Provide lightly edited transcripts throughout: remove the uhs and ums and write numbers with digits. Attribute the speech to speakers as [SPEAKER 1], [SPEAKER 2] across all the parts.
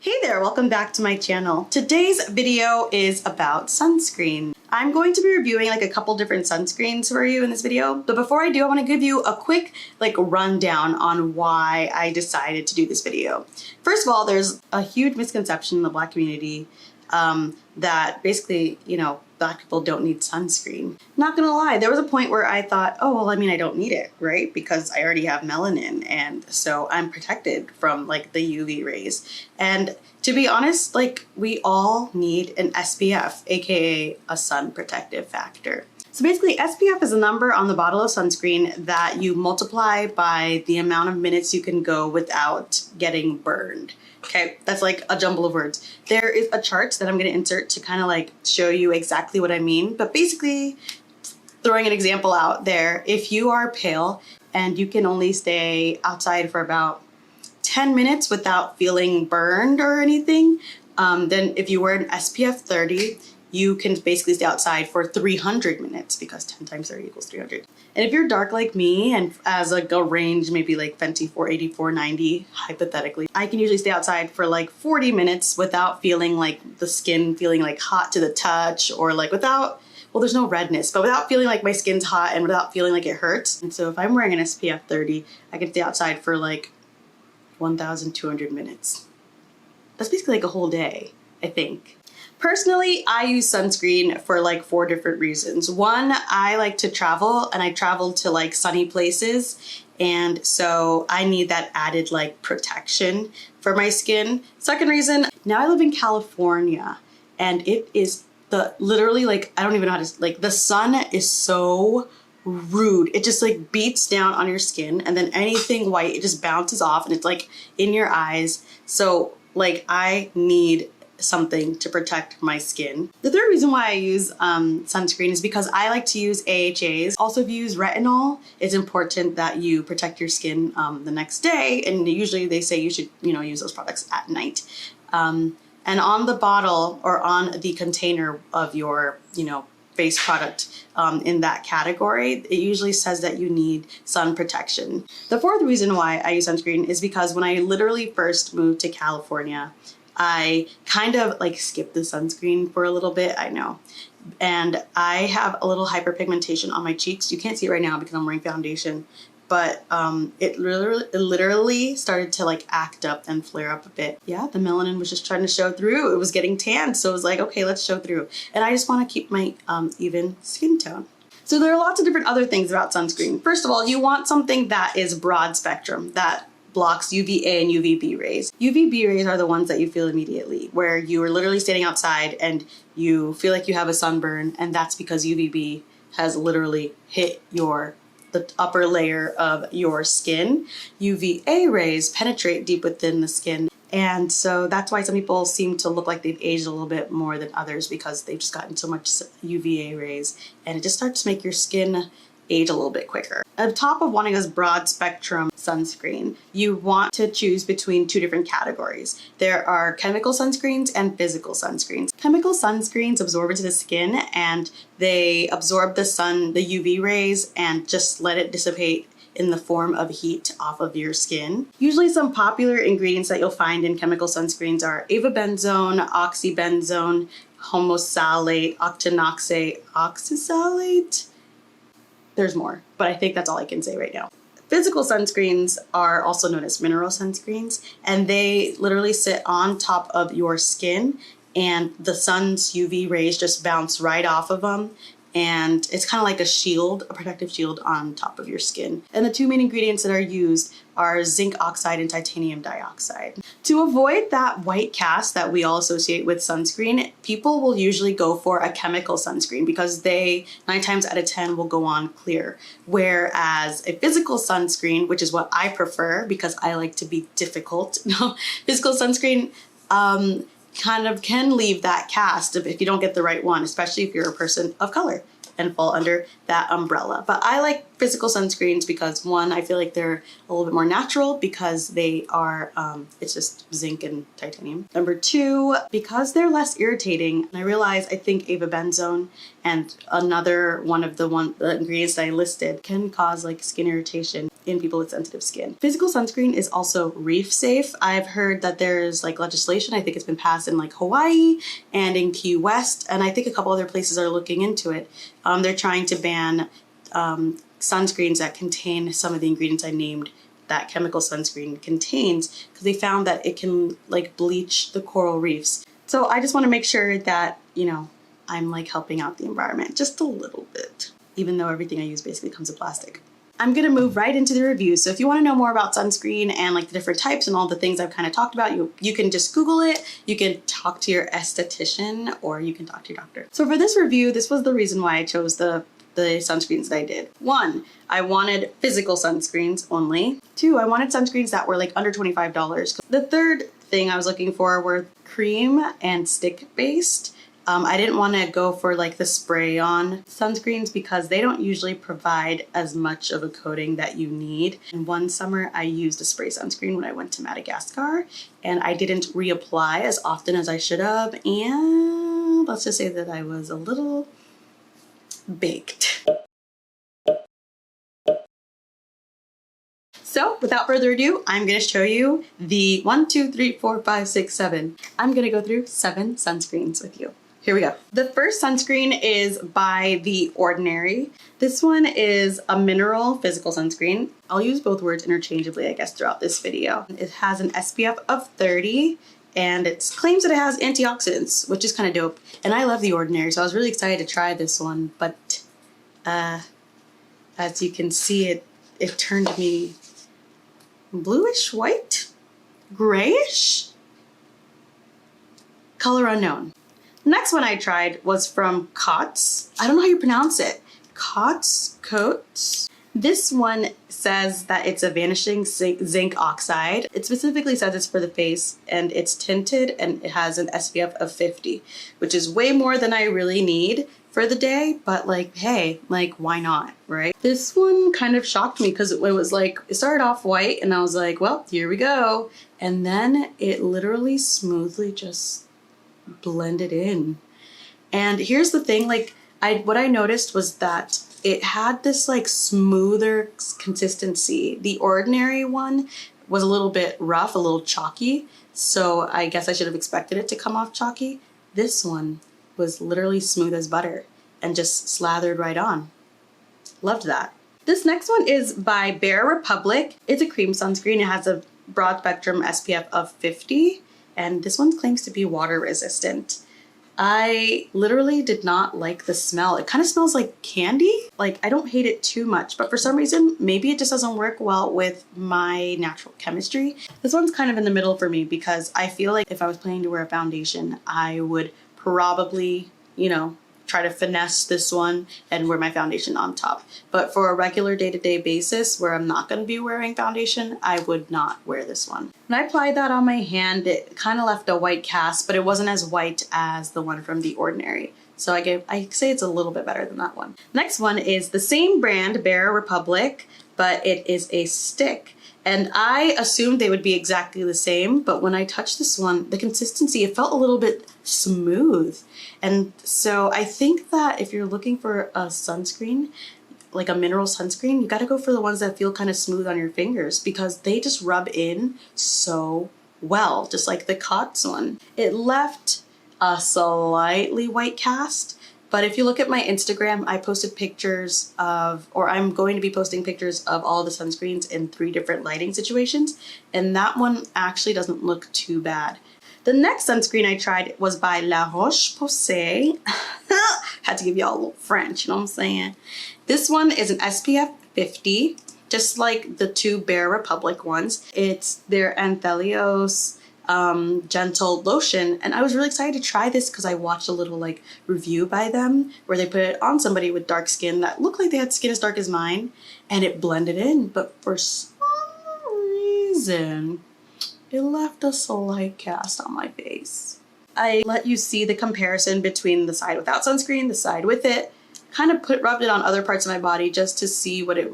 [SPEAKER 1] Hey there, welcome back to my channel. Today's video is about sunscreen. I'm going to be reviewing like a couple different sunscreens for you in this video, but before I do, I want to give you a quick rundown on why I decided to do this video. First of all, there's a huge misconception in the Black community that basically, Black people don't need sunscreen. Not gonna lie, there was a point where I thought, oh, well, I don't need it, right? Because I already have melanin, and so I'm protected from the UV rays. And to be honest, we all need an SPF, aka a sun protective factor. So basically, SPF is a number on the bottle of sunscreen that you multiply by the amount of minutes you can go without getting burned. Okay, that's like a jumble of words. There is a chart that I'm going to insert to kind of show you exactly what I mean. But basically, throwing an example out there, if you are pale and you can only stay outside for about 10 minutes without feeling burned or anything, then if you wear an SPF 30, you can basically stay outside for 300 minutes because 10 times 30 equals 300. And if you're dark like me and as a range, maybe Fenty 480, 490, hypothetically, I can usually stay outside for 40 minutes without feeling the skin feeling hot to the touch or without, well, there's no redness, but without feeling my skin's hot and without feeling it hurts. And so if I'm wearing an SPF 30, I can stay outside for 1,200 minutes. That's basically a whole day, I think. Personally, I use sunscreen for 4 different reasons. One, I like to travel, and I travel to sunny places, and so I need that added protection for my skin. Second reason, now I live in California, and it is literally I don't even know how to, the sun is so rude. It just beats down on your skin, and then anything white, it just bounces off, and it's in your eyes. So I need something to protect my skin. The third reason why I use sunscreen is because I like to use AHAs. Also, if you use retinol, it's important that you protect your skin the next day, and usually they say you should use those products at night. And on the bottle or on the container of your face product in that category, it usually says that you need sun protection. The fourth reason why I use sunscreen is because when I literally first moved to California, I kind of skipped the sunscreen for a little bit, I know. And I have a little hyperpigmentation on my cheeks. You can't see it right now because I'm wearing foundation, but it literally started to act up and flare up a bit. Yeah, the melanin was just trying to show through. It was getting tanned, so it was okay, let's show through. And I just want to keep my even skin tone. So there are lots of different other things about sunscreen. First of all, you want something that is broad spectrum, that blocks UVA and UVB rays. UVB rays are the ones that you feel immediately, where you are literally standing outside and you feel like you have a sunburn, and that's because UVB has literally hit the upper layer of your skin. UVA rays penetrate deep within the skin, and so that's why some people seem to look like they've aged a little bit more than others, because they've just gotten so much UVA rays, and it just starts to make your skin age a little bit quicker. On top of wanting a broad spectrum sunscreen, you want to choose between 2 different categories. There are chemical sunscreens and physical sunscreens. Chemical sunscreens absorb into the skin, and they absorb the UV rays, and just let it dissipate in the form of heat off of your skin. Usually some popular ingredients that you'll find in chemical sunscreens are avobenzone, oxybenzone, homosalate, octinoxate, oxysalate. There's more, but I think that's all I can say right now. Physical sunscreens are also known as mineral sunscreens, and they literally sit on top of your skin, and the sun's UV rays just bounce right off of them, and it's kind of like a shield, a protective shield on top of your skin. And the 2 main ingredients that are used are zinc oxide and titanium dioxide. To avoid that white cast that we all associate with sunscreen, people will usually go for a chemical sunscreen because they 9 times out of 10 will go on clear. Whereas a physical sunscreen, which is what I prefer because I like to be difficult, physical sunscreen kind of can leave that cast if you don't get the right one, especially if you're a person of color and fall under that umbrella. But I like physical sunscreens because, one, I feel like they're a little bit more natural because they are, it's just zinc and titanium. Number 2, because they're less irritating. And I realize I think avobenzone and another one of the ingredients that I listed can cause skin irritation. in people with sensitive skin. Physical sunscreen is also reef safe. I've heard that there's like legislation, I think it's been passed in like Hawaii and in Key West, and I think a couple other places are looking into it. They're trying to ban sunscreens that contain some of the ingredients I named that chemical sunscreen contains, because they found that it can like bleach the coral reefs. So I just want to make sure that, you know, I'm like helping out the environment just a little bit, even though everything I use basically comes in plastic. I'm gonna move right into the review. So if you wanna know more about sunscreen and like the different types and all the things I've kind of talked about, you can just Google it, you can talk to your esthetician, or you can talk to your doctor. So for this review, this was the reason why I chose the sunscreens that I did. 1, I wanted physical sunscreens only. 2, I wanted sunscreens that were like under $25. The third thing I was looking for were cream and stick based. I didn't want to go for like the spray-on sunscreens because they don't usually provide as much of a coating that you need. And one summer I used a spray sunscreen when I went to Madagascar, and I didn't reapply as often as I should have, and let's just say that I was a little baked. So without further ado, I'm going to show you the 1, 2, 3, 4, 5, 6, 7. I'm going to go through 7 sunscreens with you. Here we go. The first sunscreen is by The Ordinary. This one is a mineral physical sunscreen. I'll use both words interchangeably, I guess, throughout this video. It has an SPF of 30, and it claims that it has antioxidants, which is kind of dope. And I love The Ordinary, so I was really excited to try this one, but as you can see, it turned me bluish, white, grayish, color unknown. The next one I tried was from Cotz. I don't know how you pronounce it. Cotz. This one says that it's a vanishing zinc oxide. It specifically says it's for the face, and it's tinted, and it has an SPF of 50, which is way more than I really need for the day, but like, hey, like, why not, right? This one kind of shocked me because it was like, it started off white and I was like, well, here we go. And then it literally smoothly just blended in. And here's the thing, like, what I noticed was that it had this like smoother consistency. The Ordinary one was a little bit rough, a little chalky, so I guess I should have expected it to come off chalky. This one was literally smooth as butter and just slathered right on. Loved that. This next one is by Bare Republic. It's a cream sunscreen. It has a broad spectrum SPF of 50, and this one claims to be water resistant. I literally did not like the smell. It kind of smells like candy. Like, I don't hate it too much, but for some reason, maybe it just doesn't work well with my natural chemistry. This one's kind of in the middle for me because I feel like if I was planning to wear a foundation, I would probably, you know, try to finesse this one and wear my foundation on top. But for a regular day-to-day basis where I'm not going to be wearing foundation, I would not wear this one. When I applied that on my hand, it kind of left a white cast, but it wasn't as white as the one from The Ordinary. So I say it's a little bit better than that one. Next one is the same brand, Bare Republic, but it is a stick. And I assumed they would be exactly the same, but when I touched this one, the consistency, it felt a little bit smooth. And so I think that if you're looking for a sunscreen, like a mineral sunscreen, you gotta go for the ones that feel kind of smooth on your fingers because they just rub in so well, just like the Cotz one. It left a slightly white cast, but if you look at my Instagram, I posted pictures of, or I'm going to be posting pictures of all the sunscreens in 3 different lighting situations, and that one actually doesn't look too bad. The next sunscreen I tried was by La Roche Posay. Had to give y'all a little French, you know what I'm saying? This one is an SPF 50, just like the 2 Bare Republic ones. It's their Anthelios gentle lotion, and I was really excited to try this because I watched a little like review by them where they put it on somebody with dark skin that looked like they had skin as dark as mine, and it blended in, but for some reason it left a slight cast on my face. I let you see the comparison between the side without sunscreen, the side with it, kind of rubbed it on other parts of my body just to see what I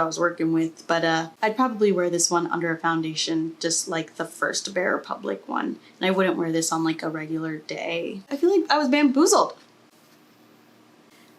[SPEAKER 1] was working with. But I'd probably wear this one under a foundation just like the first Bare Republic one. And I wouldn't wear this on like a regular day. I feel like I was bamboozled.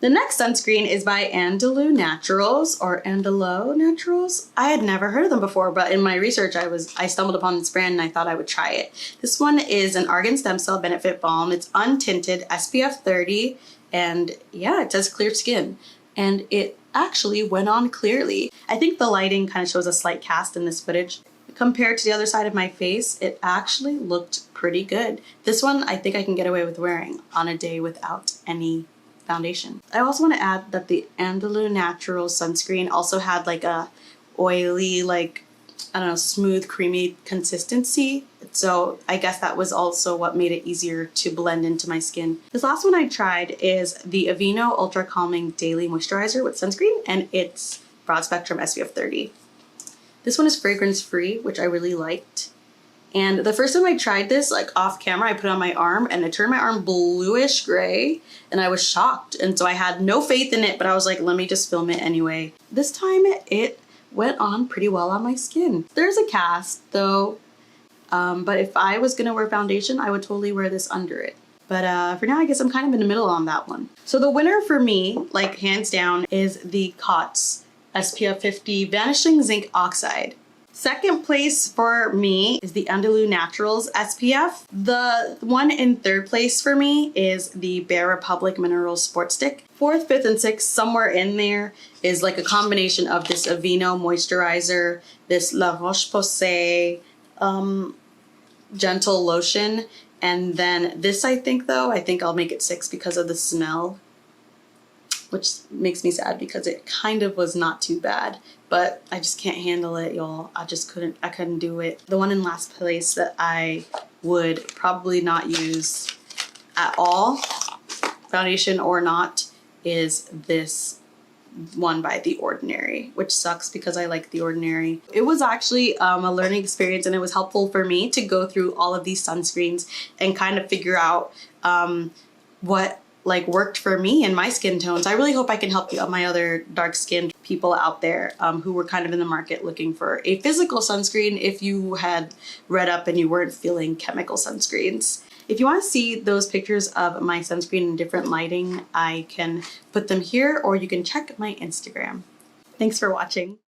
[SPEAKER 1] The next sunscreen is by Andalou Naturals, or Andalou Naturals. I had never heard of them before, but in my research I stumbled upon this brand and I thought I would try it. This one is an Argan Stem Cell Benefit Balm. It's untinted, SPF 30, and yeah, it says clear skin. And it actually went on clearly. I think the lighting kind of shows a slight cast in this footage. Compared to the other side of my face, it actually looked pretty good. This one I think I can get away with wearing on a day without any foundation. I also want to add that the Andalou Naturals sunscreen also had like a oily, like, I don't know, smooth, creamy consistency. So I guess that was also what made it easier to blend into my skin. This last one I tried is the Aveeno Ultra Calming Daily Moisturizer with sunscreen, and it's broad spectrum SPF 30. This one is fragrance free, which I really liked. And the first time I tried this, like off camera, I put it on my arm and it turned my arm bluish gray and I was shocked. And so I had no faith in it, but I was like, let me just film it anyway. This time it went on pretty well on my skin. There's a cast though, but if I was gonna wear foundation, I would totally wear this under it. But for now, I guess I'm kind of in the middle on that one. So the winner for me, like hands down, is the Cotz SPF 50 Vanishing Zinc Oxide. Second place for me is the Andalou Naturals SPF. The one in third place for me is the Bare Republic Mineral Sport Stick. Fourth, fifth, and sixth, somewhere in there, is like a combination of this Aveeno moisturizer, this La Roche Posay gentle lotion, and then this I think I'll make it 6 because of the smell, which makes me sad because it kind of was not too bad, but I just can't handle it, y'all. I couldn't do it. The one in last place that I would probably not use at all, foundation or not, is this one by The Ordinary, which sucks because I like The Ordinary. It was actually a learning experience, and it was helpful for me to go through all of these sunscreens and kind of figure out what like worked for me and my skin tones. I really hope I can help you, my other dark skinned people out there who were kind of in the market looking for a physical sunscreen if you had read up and you weren't feeling chemical sunscreens. If you want to see those pictures of my sunscreen in different lighting, I can put them here, or you can check my Instagram. Thanks for watching.